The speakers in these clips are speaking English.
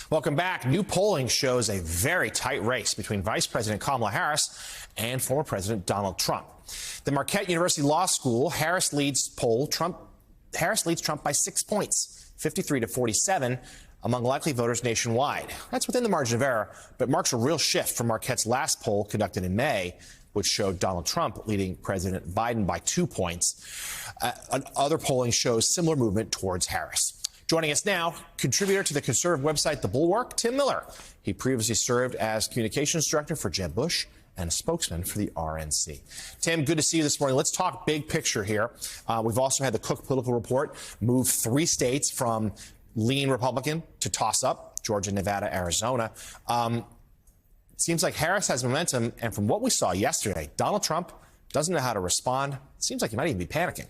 Welcome back. New polling shows a very tight race between Vice President Kamala Harris and former President Donald Trump. The Marquette University Law School, Harris leads Trump by 6 points, 53 to 47 among likely voters nationwide. That's within the margin of error, but marks a real shift from Marquette's last poll conducted in May, which showed Donald Trump leading President Biden by 2 points. Other polling shows similar movement towards Harris. Joining us now, contributor to the conservative website The Bulwark, Tim Miller. He previously served as communications director for Jeb Bush and a spokesman for the RNC. Tim, good to see you this morning. Let's talk big picture here. We've also had the Cook Political Report move 3 states from lean Republican to toss-up, Georgia, Nevada, Arizona. It seems like Harris has momentum, and from what we saw yesterday, Donald Trump doesn't know how to respond. It seems like he might even be panicking.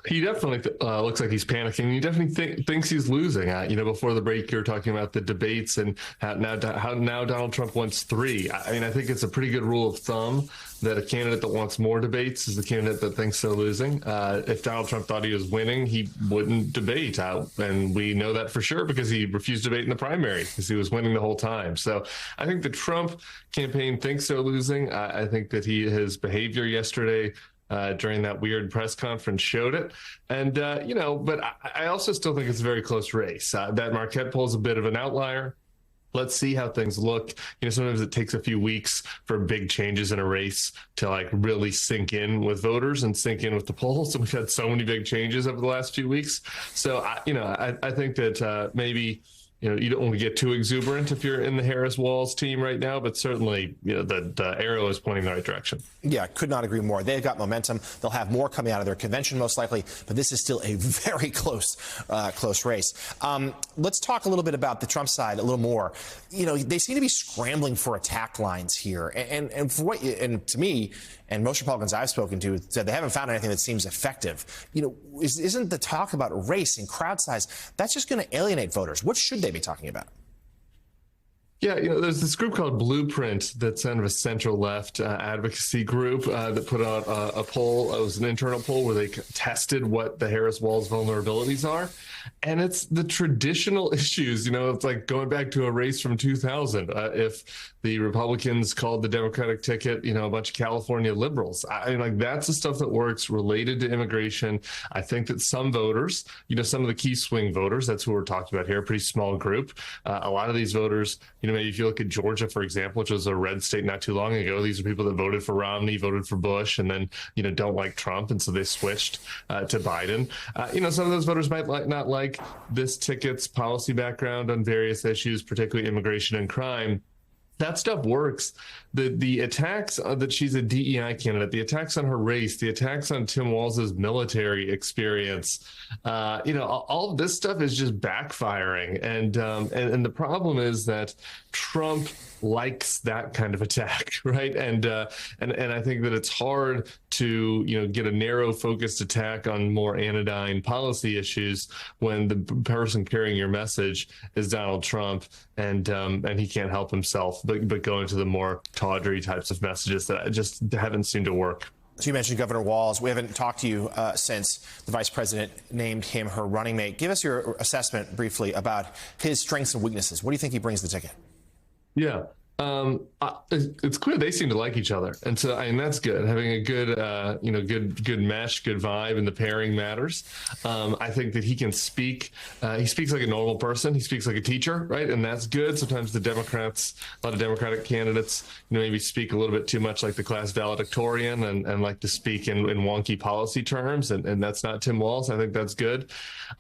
He definitely looks like he's panicking. He definitely thinks he's losing. Before the break, you were talking about the debates and how now Donald Trump wants 3. I think it's a pretty good rule of thumb that a candidate that wants more debates is the candidate that thinks they're losing. If Donald Trump thought he was winning, he wouldn't debate. And we know that for sure because he refused to debate in the primary because he was winning the whole time. So I think the Trump campaign thinks they're losing. I think that his behavior yesterday during that weird press conference showed it. And, but I also still think it's a very close race. That Marquette poll is a bit of an outlier. Let's see how things look. Sometimes it takes a few weeks for big changes in a race to really sink in with voters and sink in with the polls. And we've had so many big changes over the last few weeks. So, I think that maybe you don't want to get too exuberant if you're in the Harris-Walz team right now, but certainly, the arrow is pointing in the right direction. Yeah, could not agree more. They've got momentum. They'll have more coming out of their convention, most likely, but this is still a very close race. Let's talk a little bit about the Trump side a little more. They seem to be scrambling for attack lines here, and to me, and most Republicans I've spoken to said they haven't found anything that seems effective. Isn't the talk about race and crowd size, that's just going to alienate voters? What should they be talking about? Yeah, there's this group called Blueprint that's kind of a central-left advocacy group that put out a poll. It was an internal poll where they tested what the Harris-Walz vulnerabilities are. And it's the traditional issues. It's like going back to a race from 2000. If the Republicans called the Democratic ticket, a bunch of California liberals. That's the stuff that works related to immigration. I think that some voters, some of the key swing voters, that's who we're talking about here, a pretty small group. A lot of these voters, maybe if you look at Georgia, for example, which was a red state not too long ago, these are people that voted for Romney, voted for Bush, and then, don't like Trump. And so they switched to Biden. Some of those voters might not like this ticket's policy background on various issues, particularly immigration and crime. That stuff works. The attacks that she's a DEI candidate, the attacks on her race, the attacks on Tim Walz's military experience, all of this stuff is just backfiring. And the problem is that Trump likes that kind of attack, right? And I think that it's hard to get a narrow focused attack on more anodyne policy issues when the person carrying your message is Donald Trump and he can't help himself but go into the more tawdry types of messages that just haven't seemed to work. So you mentioned Governor Walz. We haven't talked to you since the vice president named him her running mate. Give us your assessment briefly about his strengths and weaknesses. What do you think he brings to the ticket? Yeah. It's clear they seem to like each other, and so that's good. Having a good, good mesh, good vibe, and the pairing matters. I think that he can speak. He speaks like a normal person. He speaks like a teacher, right? And that's good. Sometimes the Democrats, a lot of Democratic candidates, maybe speak a little bit too much like the class valedictorian and like to speak in wonky policy terms, and that's not Tim Walz. I think that's good.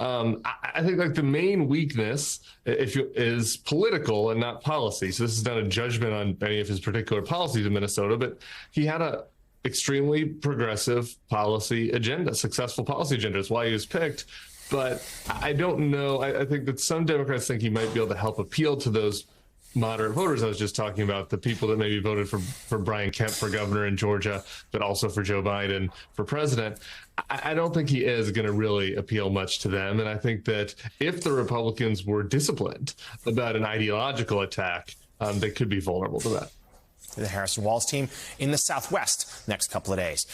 I think the main weakness is political and not policy. So this is not a judgment on any of his particular policies in Minnesota, but he had a extremely progressive policy agenda, successful policy agenda. That's why he was picked. But I don't know. I think that some Democrats think he might be able to help appeal to those moderate voters I was just talking about, the people that maybe voted for Brian Kemp for governor in Georgia, but also for Joe Biden for president. I don't think he is going to really appeal much to them. And I think that if the Republicans were disciplined about an ideological attack, they could be vulnerable to that. The Harris-Walz team in the Southwest next couple of days.